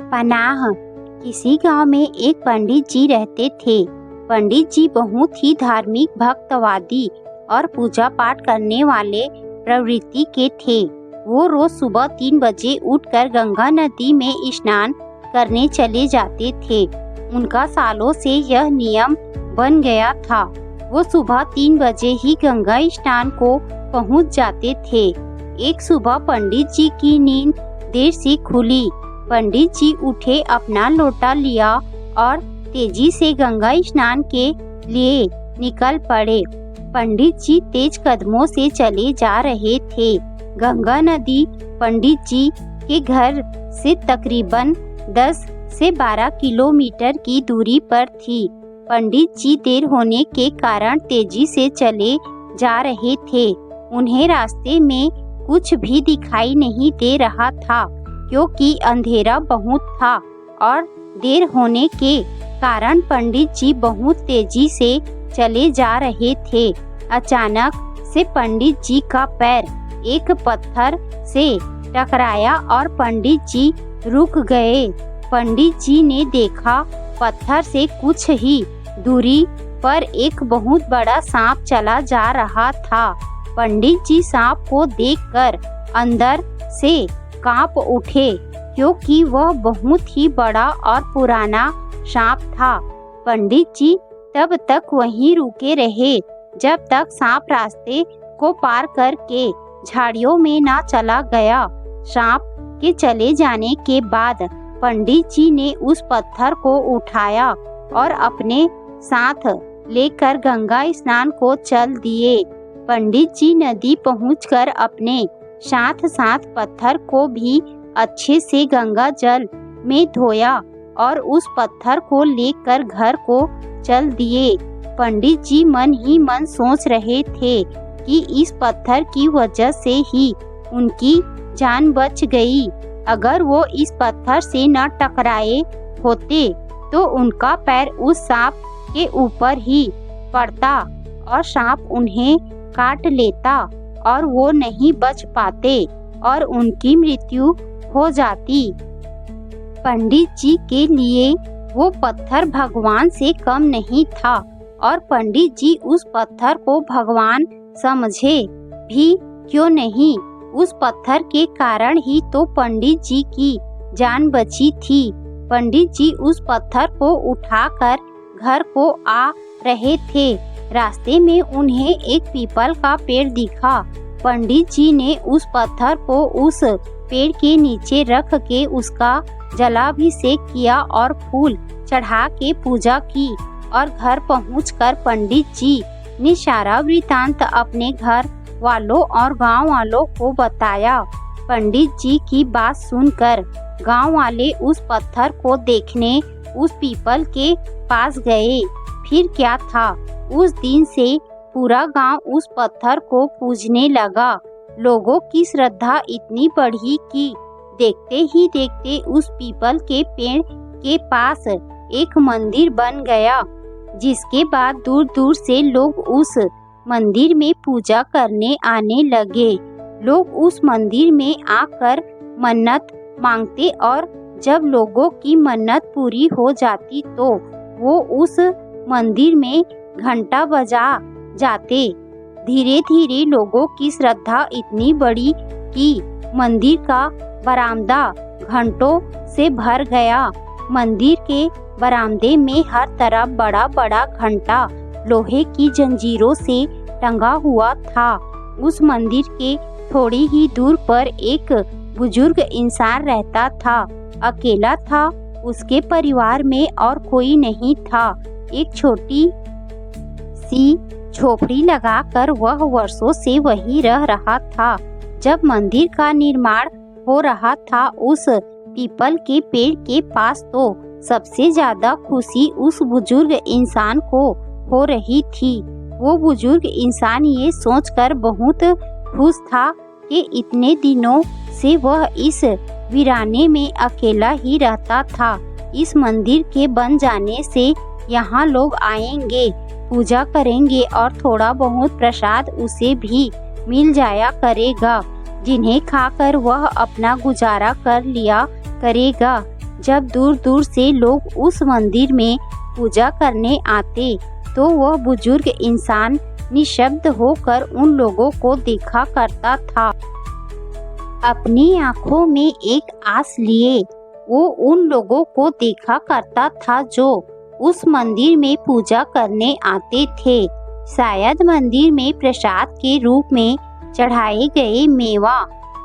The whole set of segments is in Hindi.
पनाह। किसी गांव में एक पंडित जी रहते थे। पंडित जी बहुत ही धार्मिक, भक्तवादी और पूजा पाठ करने वाले प्रवृत्ति के थे। वो रोज सुबह 3 बजे उठकर गंगा नदी में स्नान करने चले जाते थे। उनका सालों से यह नियम बन गया था। वो सुबह 3 बजे ही गंगा स्नान को पहुंच जाते थे। एक सुबह पंडित जी की नींद देर से खुली। पंडित जी उठे, अपना लोटा लिया और तेजी से गंगा स्नान के लिए निकल पड़े। पंडित जी तेज कदमों से चले जा रहे थे। गंगा नदी पंडित जी के घर से तकरीबन 10 से 12 किलोमीटर की दूरी पर थी। पंडित जी देर होने के कारण तेजी से चले जा रहे थे। उन्हें रास्ते में कुछ भी दिखाई नहीं दे रहा था, क्योंकि अंधेरा बहुत था और देर होने के कारण पंडित जी बहुत तेजी से चले जा रहे थे। अचानक से पंडित जी का पैर एक पत्थर से टकराया और पंडित जी रुक गए। पंडित जी ने देखा, पत्थर से कुछ ही दूरी पर एक बहुत बड़ा सांप चला जा रहा था। पंडित जी सांप को देखकर अंदर से कांप उठे, क्योंकि वह बहुत ही बड़ा और पुराना सांप था। पंडित जी तब तक वहीं रुके रहे जब तक सांप रास्ते को पार करके झाड़ियों में ना चला गया। सांप के चले जाने के बाद पंडित जी ने उस पत्थर को उठाया और अपने साथ लेकर गंगा स्नान को चल दिए। पंडित जी नदी पहुंचकर अपने साथ साथ पत्थर को भी अच्छे से गंगा जल में धोया और उस पत्थर को लेकर घर को चल दिए। पंडित जी मन ही मन सोच रहे थे कि इस पत्थर की वजह से ही उनकी जान बच गई। अगर वो इस पत्थर से न टकराए होते तो उनका पैर उस सांप के ऊपर ही पड़ता और सांप उन्हें काट लेता और वो नहीं बच पाते और उनकी मृत्यु हो जाती। पंडित जी के लिए वो पत्थर भगवान से कम नहीं था और पंडित जी उस पत्थर को भगवान समझे भी क्यों नहीं। उस पत्थर के कारण ही तो पंडित जी की जान बची थी। पंडित जी उस पत्थर को उठाकर घर को आ रहे थे। रास्ते में उन्हें एक पीपल का पेड़ दिखा। पंडित जी ने उस पत्थर को उस पेड़ के नीचे रख के उसका जलाभिषेक किया और फूल चढ़ा के पूजा की और घर पहुंचकर पंडित जी ने सारा वृतांत अपने घर वालों और गांव वालों को बताया। पंडित जी की बात सुनकर गांव वाले उस पत्थर को देखने उस पीपल के पास गए। फिर क्या था, उस दिन से पूरा गांव उस पत्थर को पूजने लगा। लोगों की श्रद्धा इतनी बढ़ी कि देखते ही देखते उस पीपल के पेड़ के पास एक मंदिर बन गया, जिसके बाद दूर दूर से लोग उस मंदिर में पूजा करने आने लगे। लोग उस मंदिर में आकर मन्नत मांगते और जब लोगों की मन्नत पूरी हो जाती तो वो उस मंदिर में घंटा बजा जाते। धीरे धीरे लोगों की श्रद्धा इतनी बढ़ी कि मंदिर का बरामदा घंटों से भर गया। मंदिर के बरामदे में हर तरफ बड़ा बड़ा घंटा लोहे की जंजीरों से टंगा हुआ था। उस मंदिर के थोड़ी ही दूर पर एक बुजुर्ग इंसान रहता था। अकेला था, उसके परिवार में और कोई नहीं था। एक छोटी सी झोपड़ी लगाकर वह वर्षों से वहीं रह रहा था। जब मंदिर का निर्माण हो रहा था उस पीपल के पेड़ के पास, तो सबसे ज्यादा खुशी उस बुजुर्ग इंसान को हो रही थी। वो बुजुर्ग इंसान ये सोचकर बहुत खुश था कि इतने दिनों से वह इस वीराने में अकेला ही रहता था। इस मंदिर के बन जाने से यहाँ लोग आएंगे, पूजा करेंगे और थोड़ा बहुत प्रसाद उसे भी मिल जाया करेगा, जिन्हें खाकर वह अपना गुजारा कर लिया करेगा। जब दूर दूर से लोग उस मंदिर में पूजा करने आते तो वह बुजुर्ग इंसान निशब्द होकर उन लोगों को देखा करता था। अपनी आंखों में एक आस लिए वो उन लोगों को देखा करता था जो उस मंदिर में पूजा करने आते थे। शायद मंदिर में प्रसाद के रूप में चढ़ाए गए मेवा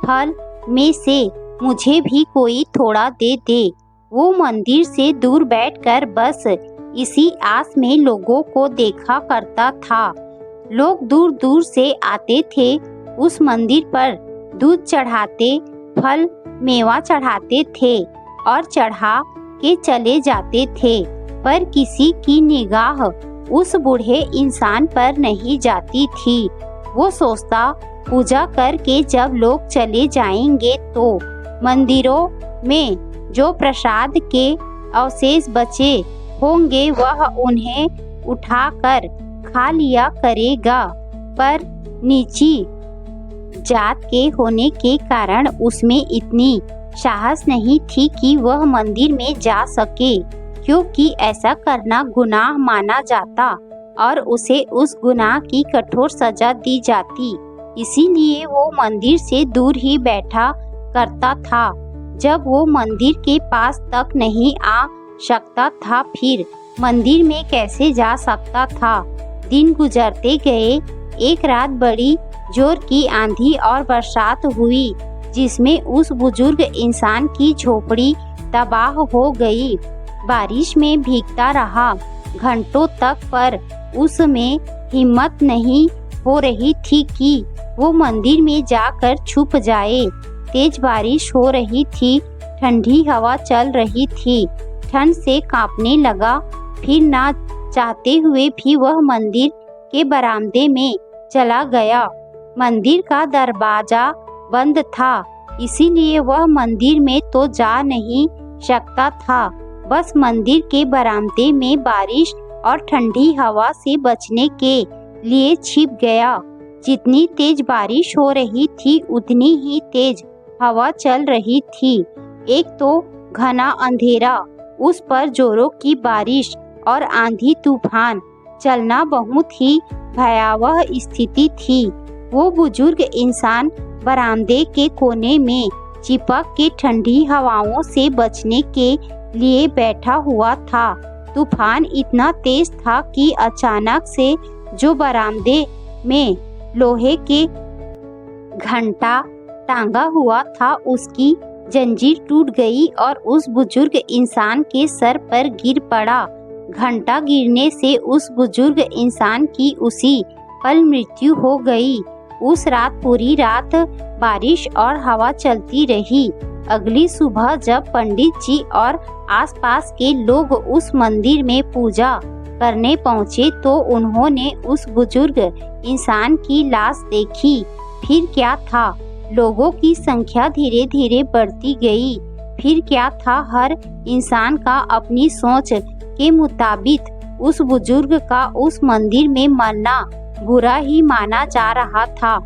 फल में से मुझे भी कोई थोड़ा दे दे। वो मंदिर से दूर बैठकर बस इसी आस में लोगों को देखा करता था। लोग दूर दूर से आते थे, उस मंदिर पर दूध चढ़ाते, फल मेवा चढ़ाते थे और चढ़ा के चले जाते थे, पर किसी की निगाह उस बूढ़े इंसान पर नहीं जाती थी। वो सोचता, पूजा करके जब लोग चले जाएंगे तो मंदिरों में जो प्रसाद के अवशेष बचे होंगे वह उन्हें उठाकर खा लिया करेगा, पर नीची जात के होने के कारण उसमें इतनी साहस नहीं थी कि वह मंदिर में जा सके, क्योंकि ऐसा करना गुनाह माना जाता और उसे उस गुनाह की कठोर सजा दी जाती। इसीलिए वो मंदिर से दूर ही बैठा करता था। जब वो मंदिर के पास तक नहीं आ सकता था, फिर मंदिर में कैसे जा सकता था। दिन गुजरते गए। एक रात बड़ी जोर की आंधी और बरसात हुई, जिसमें उस बुजुर्ग इंसान की झोपड़ी तबाह हो गई। बारिश में भीगता रहा घंटों तक, पर उसमें हिम्मत नहीं हो रही थी कि वो मंदिर में जाकर छुप जाए। तेज बारिश हो रही थी, ठंडी हवा चल रही थी, ठंड से कांपने लगा। फिर ना चाहते हुए भी वह मंदिर के बरामदे में चला गया। मंदिर का दरवाजा बंद था, इसीलिए वह मंदिर में तो जा नहीं सकता था। बस मंदिर के बरामदे में बारिश और ठंडी हवा से बचने के लिए छिप गया। जितनी तेज बारिश हो रही थी उतनी ही तेज हवा चल रही थी। एक तो घना अंधेरा, उस पर जोरों की बारिश और आंधी तूफान चलना बहुत ही भयावह स्थिति थी। वो बुजुर्ग इंसान बरामदे के कोने में चिपक के ठंडी हवाओं से बचने के लिए बैठा हुआ था। तूफान इतना तेज था कि अचानक से जो बरामदे में लोहे के घंटा टांगा हुआ था उसकी जंजीर टूट गई और उस बुजुर्ग इंसान के सर पर गिर पड़ा। घंटा गिरने से उस बुजुर्ग इंसान की उसी पल मृत्यु हो गई। उस रात पूरी रात बारिश और हवा चलती रही। अगली सुबह जब पंडित जी और आसपास के लोग उस मंदिर में पूजा करने पहुंचे तो उन्होंने उस बुजुर्ग इंसान की लाश देखी। फिर क्या था, लोगों की संख्या धीरे धीरे बढ़ती गई। फिर क्या था, हर इंसान का अपनी सोच के मुताबिक उस बुजुर्ग का उस मंदिर में मरना बुरा ही माना जा रहा था।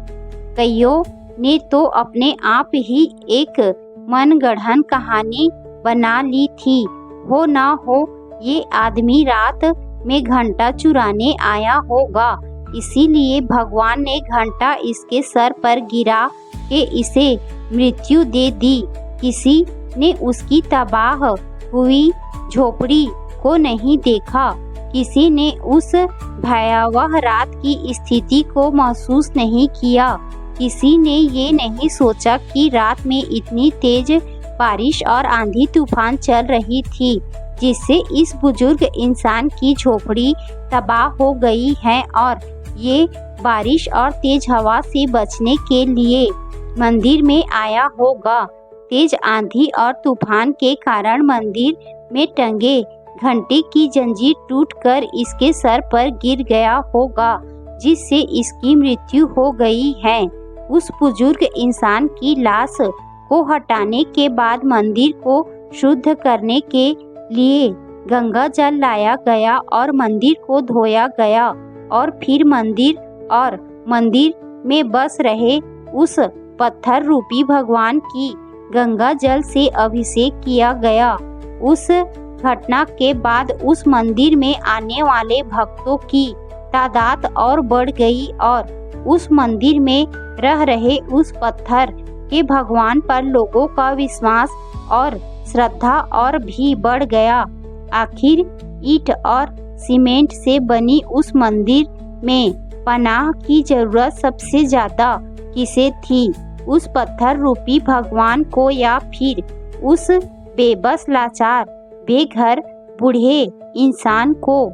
कईयों ने तो अपने आप ही एक मनगढ़ंत कहानी बना ली थी। हो ना हो ये आदमी रात में घंटा चुराने आया होगा, इसीलिए भगवान ने घंटा इसके सर पर गिरा के इसे मृत्यु दे दी। किसी ने उसकी तबाह हुई झोपड़ी को नहीं देखा, किसी ने उस भयावह रात की स्थिति को महसूस नहीं किया, किसी ने ये नहीं सोचा कि रात में इतनी तेज बारिश और आंधी तूफान चल रही थी जिससे इस बुजुर्ग इंसान की झोपड़ी तबाह हो गई है और ये बारिश और तेज हवा से बचने के लिए मंदिर में आया होगा। तेज आंधी और तूफान के कारण मंदिर में टंगे घंटे की जंजीर टूटकर इसके सर पर गिर गया होगा, जिससे इसकी मृत्यु हो गई है। उस बुजुर्ग इंसान की लाश को हटाने के बाद मंदिर को शुद्ध करने के लिए गंगा जल लाया गया और मंदिर को धोया गया और फिर मंदिर में बस रहे उस पत्थर रूपी भगवान की गंगा जल से अभिषेक किया गया। उस घटना के बाद उस मंदिर में आने वाले भक्तों की तादाद और बढ़ गई और उस मंदिर में रह रहे उस पत्थर के भगवान पर लोगों का विश्वास और श्रद्धा और भी बढ़ गया। आखिर ईंट और सीमेंट से बनी उस मंदिर में पनाह की जरूरत सबसे ज्यादा किसे थी, उस पत्थर रूपी भगवान को या फिर उस बेबस लाचार बेघर बूढ़े इंसान को।